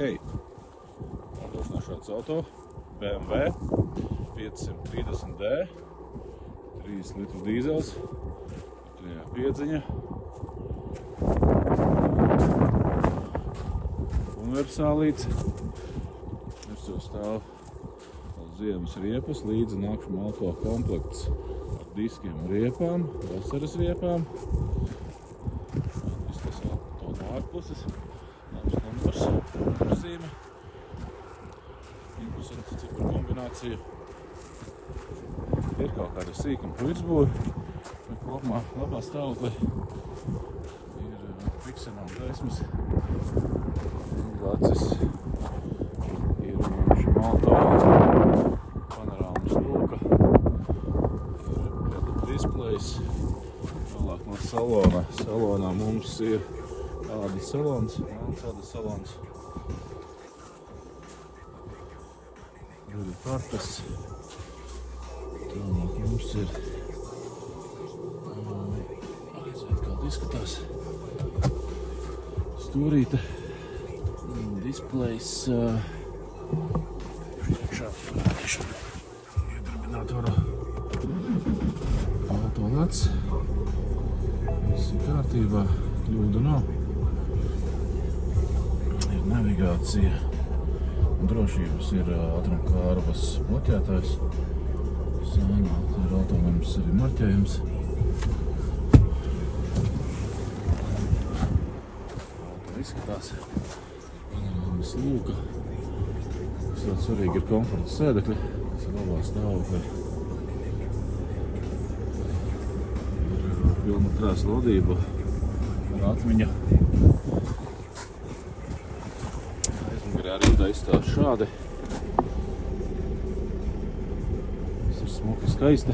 Hei, atbilstinās šāds auto, BMW 530D, 3 litru dīzels, iekšējā piedziņa, universālīts, virsū stāv ziemas riepas, līdzi nākšu auto komplekts ar diskiem riepām, vasaras riepām. Tas auto no ārpuses. Labs numurzīme, interesanta cipru kombinācija. Ir kaut kāda sīkuma pa virsbūvi, bet kopumā labā stāvoklī. Ir fiksenām gaismas, glācis, ir šim auto panorāmas lūka, ir displejs, tālāk no salona. Salonā mums ir tāda salons, tāda salons. Tur ir kartes. Tālāk mums ir, redzēt, kāda izskatās, stūrīte, displejs, priekšā parādīšu iedarbinātoru autolats. Viss ir kārtībā, kļūdu nav. Ir navigācija, drošības ir ātrumkārbas bloķētājs. Sānā ir autonomams arī marķējums. Auto izskatās. Panorāmas lūka. Tas ļoti svarīgi ir komforta sēdekļi. Tas ir labā stāvoklī. Ir pilna krēsla vadība un atmiņa. Aizmugurē arī izstāv šādi. Tas ir smuki skaisti.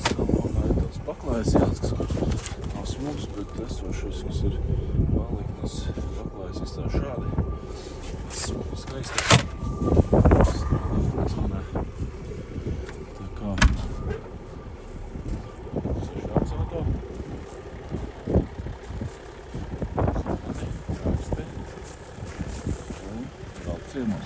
Salonā ir tāds paklājas jāskas, kurš nav smuks, bet esošais, kas ir paliknes, paklājas izstāv šādi. Smuki skaisti. Tā kā tas ir šāds auto. Ciemos.